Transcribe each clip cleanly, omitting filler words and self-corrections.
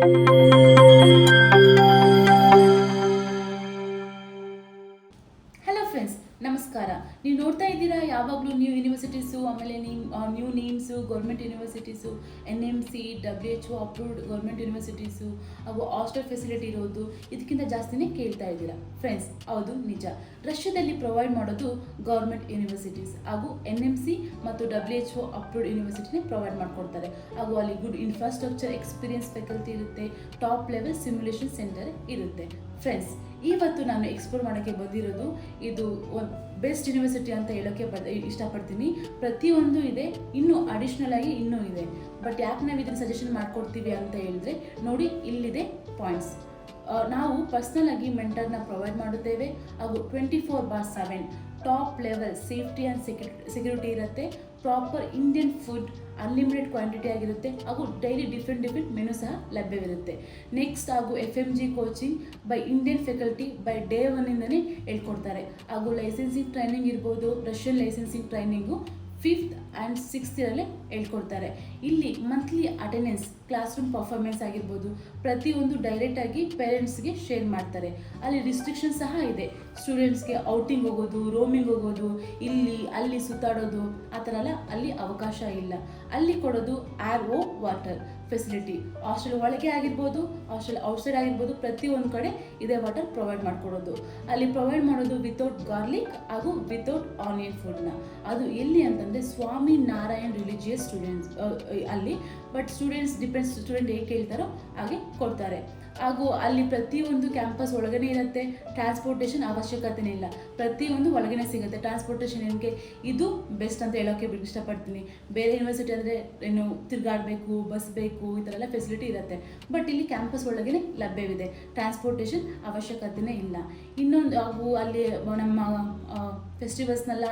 Hello friends, ನಮಸ್ಕಾರ. ನೀವು ನೋಡ್ತಾ ಇದ್ದೀರಾ ಯಾವಾಗಲೂ ನ್ಯೂ ಯೂನಿವರ್ಸಿಟೀಸು, ಆಮೇಲೆ new names, government universities, NMC, WHO approved government universities ಹಾಗೂ ಹಾಸ್ಟೆಲ್ ಫೆಸಿಲಿಟಿ ಇರೋದು ಇದಕ್ಕಿಂತ ಜಾಸ್ತಿನೇ ಕೇಳ್ತಾ ಇದ್ದೀರಾ. ಫ್ರೆಂಡ್ಸ್, ಹೌದು ನಿಜ. ರಷ್ಯಾದಲ್ಲಿ ಪ್ರೊವೈಡ್ ಮಾಡೋದು ಗೌರ್ಮೆಂಟ್ ಯೂನಿವರ್ಸಿಟೀಸ್ ಹಾಗೂ NMC ಮತ್ತು WHO ಅಪ್ರೂವ್ಡ್ ಯೂನಿವರ್ಸಿಟಿನೇ ಪ್ರೊವೈಡ್ ಮಾಡಿಕೊಡ್ತಾರೆ. ಹಾಗೂ ಅಲ್ಲಿ ಗುಡ್ ಇನ್ಫ್ರಾಸ್ಟ್ರಕ್ಚರ್, ಎಕ್ಸ್ಪೀರಿಯನ್ಸ್ ಫ್ಯಾಕಲ್ಟಿ ಇರುತ್ತೆ, ಟಾಪ್ ಲೆವೆಲ್ ಸಿಮ್ಯುಲೇಷನ್ ಸೆಂಟರ್ ಇರುತ್ತೆ. ಫ್ರೆಂಡ್ಸ್, ಇವತ್ತು ನಾನು ಎಕ್ಸ್ಪ್ಲೋರ್ ಮಾಡೋಕ್ಕೆ ಬಂದಿರೋದು ಇದು ಬೆಸ್ಟ್ ಯೂನಿವರ್ಸಿಟಿ ಅಂತ ಹೇಳೋಕ್ಕೆ ಇಷ್ಟಪಡ್ತೀನಿ. ಪ್ರತಿಯೊಂದು ಇದೆ, ಇನ್ನೂ ಅಡಿಷ್ನಲ್ ಆಗಿ ಇನ್ನೂ ಇದೆ. ಬಟ್ ಯಾಕೆ ನಾವು ಇದನ್ನು ಸಜೆಷನ್ ಮಾಡ್ಕೊಡ್ತೀವಿ ಅಂತ ಹೇಳಿದ್ರೆ, ನೋಡಿ ಇಲ್ಲಿದೆ ಪಾಯಿಂಟ್ಸ್. ನಾವು ಪರ್ಸ್ನಲ್ ಆಗಿ ಮೆಂಟರ್ನ ಪ್ರೊವೈಡ್ ಮಾಡುತ್ತೇವೆ ಹಾಗೂ 24/7 top level safety and security ಇರುತ್ತೆ. Proper Indian food unlimited quantity ಆಗಿರುತ್ತೆ ಹಾಗೂ ಡೈಲಿ ಡಿಫ್ರೆಂಟ್ ಮೆನು ಸಹ ಲಭ್ಯವಿರುತ್ತೆ. ನೆಕ್ಸ್ಟ್ ಹಾಗೂ FMG coaching by Indian faculty by day 1ಇಂದನೇ ಹೇಳ್ಕೊಡ್ತಾರೆ. ಹಾಗೂ ಲೈಸೆನ್ಸಿಂಗ್ ಟ್ರೈನಿಂಗ್ ಇರ್ಬೋದು, Russian licensing training 5th and 6th ಇಯರಲ್ಲೇ ಹೇಳ್ಕೊಡ್ತಾರೆ. ಇಲ್ಲಿ monthly attendance, classroom performance ಆಗಿರ್ಬೋದು, ಪ್ರತಿಯೊಂದು ಡೈರೆಕ್ಟಾಗಿ ಪೇರೆಂಟ್ಸ್ಗೆ ಶೇರ್ ಮಾಡ್ತಾರೆ. ಅಲ್ಲಿ ರಿಸ್ಟ್ರಿಕ್ಷನ್ ಸಹ ಇದೆ. ಸ್ಟೂಡೆಂಟ್ಸ್ಗೆ ಔಟಿಂಗ್ ಹೋಗೋದು, ರೋಮಿಂಗ್ ಹೋಗೋದು, ಇಲ್ಲಿ ಅಲ್ಲಿ ಸುತ್ತಾಡೋದು ಆ ಥರ ಎಲ್ಲ ಅಲ್ಲಿ ಅವಕಾಶ ಇಲ್ಲ. ಅಲ್ಲಿ ಕೊಡೋದು RO ವಾಟರ್ ಫೆಸಿಲಿಟಿ. ಹಾಸ್ಟೆಲ್ ಒಳಗೆ ಆಗಿರ್ಬೋದು, ಹಾಸ್ಟೆಲ್ ಔಟ್ಸೈಡ್ ಆಗಿರ್ಬೋದು, ಪ್ರತಿಯೊಂದು ಕಡೆ ಇದೇ ವಾಟರ್ ಪ್ರೊವೈಡ್ ಮಾಡ್ಕೊಡೋದು. ಅಲ್ಲಿ ಪ್ರೊವೈಡ್ ಮಾಡೋದು ವಿತೌಟ್ ಗಾರ್ಲಿಕ್ ಹಾಗೂ ವಿತೌಟ್ ಆನಿಯನ್ ಫುಡ್ನ. ಅದು ಎಲ್ಲಿ ಅಂತಂದರೆ ಸ್ವಾಮಿ ನಾರಾಯಣ್ ರಿಲಿಜಿಯಸ್ ಸ್ಟೂಡೆಂಟ್ಸ್ ಅಲ್ಲಿ. ಬಟ್ ಸ್ಟೂಡೆಂಟ್ ಹೇಗೆ ಕೇಳ್ತಾರೋ ಹಾಗೆ ಕೊಡ್ತಾರೆ. ಹಾಗೂ ಅಲ್ಲಿ ಪ್ರತಿಯೊಂದು ಕ್ಯಾಂಪಸ್ ಒಳಗಡೆ ಇರುತ್ತೆ. ಟ್ರಾನ್ಸ್ಪೋರ್ಟೇಷನ್ ಅವಶ್ಯಕತೆನೇ ಇಲ್ಲ, ಪ್ರತಿಯೊಂದು ಒಳಗಡೆ ಸಿಗುತ್ತೆ. ಟ್ರಾನ್ಸ್ಪೋರ್ಟೇಷನ್ ಏನಕ್ಕೆ ಇದು ಬೆಸ್ಟ್ ಅಂತ ಹೇಳೋಕ್ಕೆ ಇಷ್ಟಪಡ್ತೀನಿ. ಬೇರೆ ಯೂನಿವರ್ಸಿಟಿ ಅಂದರೆ ಏನು ತಿರುಗಾಡಬೇಕು, ಬಸ್ ಬೇಕು, ಈ ಥರ ಎಲ್ಲ ಫೆಸಿಲಿಟಿ ಇರುತ್ತೆ. ಬಟ್ ಇಲ್ಲಿ ಕ್ಯಾಂಪಸ್ ಒಳಗಡೆ ಲಭ್ಯವಿದೆ, ಟ್ರಾನ್ಸ್ಪೋರ್ಟೇಷನ್ ಅವಶ್ಯಕತೆನೇ ಇಲ್ಲ. ಇನ್ನೊಂದು ಹಾಗೂ ಅಲ್ಲಿ ನಮ್ಮ ಫೆಸ್ಟಿವಲ್ಸ್ನೆಲ್ಲ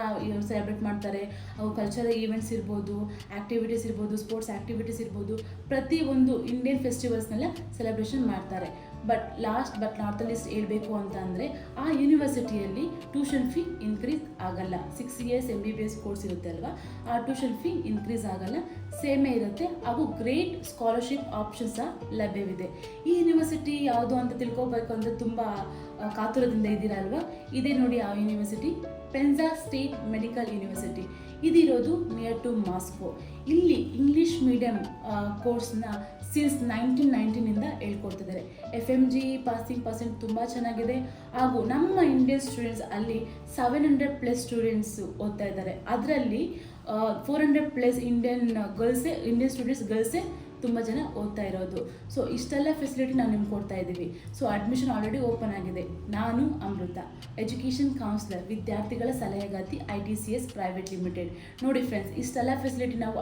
ಸೆಲೆಬ್ರೇಟ್ ಮಾಡ್ತಾರೆ. ಅವು ಕಲ್ಚರಲ್ ಈವೆಂಟ್ಸ್ ಇರ್ಬೋದು, ಆ್ಯಕ್ಟಿವಿಟೀಸ್ ಇರ್ಬೋದು, ಸ್ಪೋರ್ಟ್ಸ್ ಆ್ಯಕ್ಟಿವಿಟೀಸ್ ಇರ್ಬೋದು, ಪ್ರತಿಯೊಂದು ಇಂಡಿಯನ್ ಫೆಸ್ಟಿವಲ್ಸ್ನೆಲ್ಲ ಸೆಲೆಬ್ರೇಷನ್ ಮಾಡ್ತಾರೆ. ಬಟ್ ನಾಟ್ ದ ಲೀಸ್ಟ್ ಹೇಳಬೇಕು ಅಂತ ಅಂದರೆ, ಆ ಯೂನಿವರ್ಸಿಟಿಯಲ್ಲಿ ಟ್ಯೂಷನ್ ಫೀ ಇನ್ಕ್ರೀಸ್ ಆಗಲ್ಲ. 6 years MBBS ಕೋರ್ಸ್ ಇರುತ್ತೆ ಅಲ್ವಾ, ಆ ಟ್ಯೂಷನ್ ಫೀ ಇನ್ಕ್ರೀಸ್ ಆಗಲ್ಲ, ಸೇಮೇ ಇರುತ್ತೆ. ಹಾಗೂ ಗ್ರೇಟ್ ಸ್ಕಾಲರ್ಶಿಪ್ ಆಪ್ಷನ್ಸ್ ಸಹ ಲಭ್ಯವಿದೆ. ಈ ಯೂನಿವರ್ಸಿಟಿ ಯಾವುದು ಅಂತ ತಿಳ್ಕೊಬೇಕು ಅಂದರೆ ತುಂಬ ಕಾತುರದಿಂದ ಇದ್ದೀರಾ ಅಲ್ವಾ. ಇದೇ ನೋಡಿ ಆ university, Penza state medical university. ಇದಿರೋದು ನಿಯರ್ ಟು ಮಾಸ್ಕೋ. ಇಲ್ಲಿ ಇಂಗ್ಲೀಷ್ ಮೀಡಿಯಂ ಕೋರ್ಸ್ನ ಸಿನ್ಸ್ 1919ಇಂದ ಹೇಳ್ಕೊಡ್ತಿದ್ದಾರೆ. FMG ಪಾಸಿಂಗ್ ಪರ್ಸೆಂಟ್ ತುಂಬ ಚೆನ್ನಾಗಿದೆ. ಹಾಗೂ ನಮ್ಮ ಇಂಡಿಯನ್ ಸ್ಟೂಡೆಂಟ್ಸ್ ಅಲ್ಲಿ 700+ ಸ್ಟೂಡೆಂಟ್ಸು ಓದ್ತಾ ಇದ್ದಾರೆ. ಅದರಲ್ಲಿ 400+ ಇಂಡಿಯನ್ ಸ್ಟೂಡೆಂಟ್ಸ್ ಗರ್ಲ್ಸೇ ತುಂಬ ಜನ ಓದ್ತಾ ಇರೋದು. ಸೊ ಇಷ್ಟೆಲ್ಲ ಫೆಸಿಲಿಟಿ ನಾವು ನಿಮ್ಗೆ ಕೊಡ್ತಾ ಇದ್ದೀವಿ. ಸೊ ಅಡ್ಮಿಷನ್ ಆಲ್ರೆಡಿ ಓಪನ್ ಆಗಿದೆ. ನಾನು ಅಮೃತ, ಎಜುಕೇಷನ್ ಕೌನ್ಸಿಲರ್, ವಿದ್ಯಾರ್ಥಿಗಳ ಸಲಹೆಗಾತಿ, ITCS ಪ್ರೈವೇಟ್ ಲಿಮಿಟೆಡ್. ನೋಡಿ ಫ್ರೆಂಡ್ಸ್, ಇಷ್ಟೆಲ್ಲ ಫೆಸಿಲಿಟಿ ನಾವು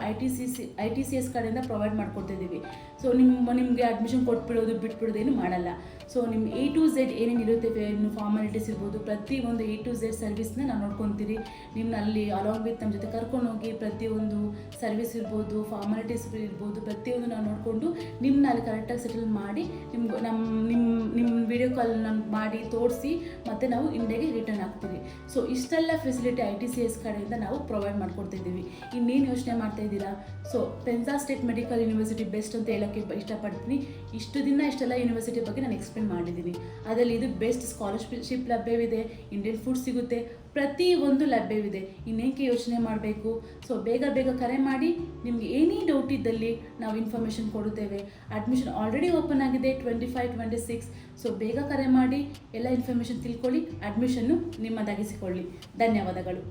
ITCS ಕಡೆಯಿಂದ ಪ್ರೊವೈಡ್ ಮಾಡ್ಕೊಡ್ತಿದ್ದೀವಿ. ಸೊ ನಿಮಗೆ ಅಡ್ಮಿಷನ್ ಕೊಟ್ಬಿಡೋದು ಬಿಟ್ಬಿಡೋದು ಏನು ಮಾಡಲ್ಲ. ಸೊ ನಿಮ್ಮ A to Z ಏನೇನು ಇರುತ್ತೆ, ಫಾರ್ಮಾಲಿಟೀಸ್ ಇರ್ಬೋದು, ಪ್ರತಿಯೊಂದು A to Z ಸರ್ವಿಸ್ನ ನಾವು ನೋಡ್ಕೊತೀರಿ. ನಿಮ್ಮನ್ನ ಅಲ್ಲಿ ಅಲಾಂಗ್ ವಿತ್ ನಮ್ಮ ಜೊತೆ ಕರ್ಕೊಂಡೋಗಿ ಪ್ರತಿಯೊಂದು ಸರ್ವಿಸ್ ಇರ್ಬೋದು, ಫಾರ್ಮಾಲಿಟೀಸ್ ಇರ್ಬೋದು, ಪ್ರತಿಯೊಂದು ನಾವು ನೋಡಿಕೊಂಡು ನಿಮ್ಮನ್ನ ಅಲ್ಲಿ ಕರೆಕ್ಟಾಗಿ ಸೆಟಲ್ ಮಾಡಿ ನಿಮ್ಮ ವಿಡಿಯೋ ಕಾಲ್ ಮಾಡಿ ತೋರಿಸಿ ಮತ್ತೆ ನಾವು ಇಂಡಿಯಾಗೆ ರಿಟರ್ನ್ ಆಗ್ತೀವಿ. ಸೊ ಇಷ್ಟೆಲ್ಲ ಫೆಸಿಲಿಟಿ ITCS ಕಡೆಯಿಂದ ನಾವು ಪ್ರೊವೈಡ್ ಮಾಡ್ಕೊಡ್ತಿದ್ದೀವಿ. ಇನ್ನೇನು ಯೋಚನೆ ಮಾಡ್ತಾ ಇದ್ದೀರಾ? So Penza state medical university best ಅಂತ ಹೇಳೋಕ್ಕೆ ಇಷ್ಟಪಡ್ತೀನಿ. ಇಷ್ಟು ದಿನ ಇಷ್ಟೆಲ್ಲ ಯೂನಿವರ್ಸಿಟಿ ಬಗ್ಗೆ ನಾನು ಎಕ್ಸ್ಪ್ಲೇನ್ ಮಾಡಿದ್ದೀನಿ. ಅದರಲ್ಲಿ ಇದು ಬೆಸ್ಟ್ ಸ್ಕಾಲರ್ಶಿಪ್ ಲಭ್ಯವಿದೆ, ಇಂಡಿಯನ್ ಫುಡ್ ಸಿಗುತ್ತೆ, ಪ್ರತಿಯೊಂದು ಲಭ್ಯವಿದೆ. ಇನ್ನೇಕೆ ಯೋಚನೆ ಮಾಡಬೇಕು? ಸೊ ಬೇಗ ಕರೆ ಮಾಡಿ. ನಿಮಗೆ ಏನೇ ಡೌಟ್ ಇದ್ದಲ್ಲಿ ನಾವು ಇನ್ಫಾರ್ಮೇಷನ್ ಕೊಡುತ್ತೇವೆ. ಅಡ್ಮಿಷನ್ ಆಲ್ರೆಡಿ ಓಪನ್ ಆಗಿದೆ 25-26. ಸೊ ಬೇಗ ಕರೆ ಮಾಡಿ, ಎಲ್ಲ ಇನ್ಫಾರ್ಮೇಷನ್ ತಿಳ್ಕೊಳ್ಳಿ, ಅಡ್ಮಿಷನ್ನು ನಿಮ್ಮದಾಗಿಸಿಕೊಳ್ಳಿ. ಧನ್ಯವಾದಗಳು.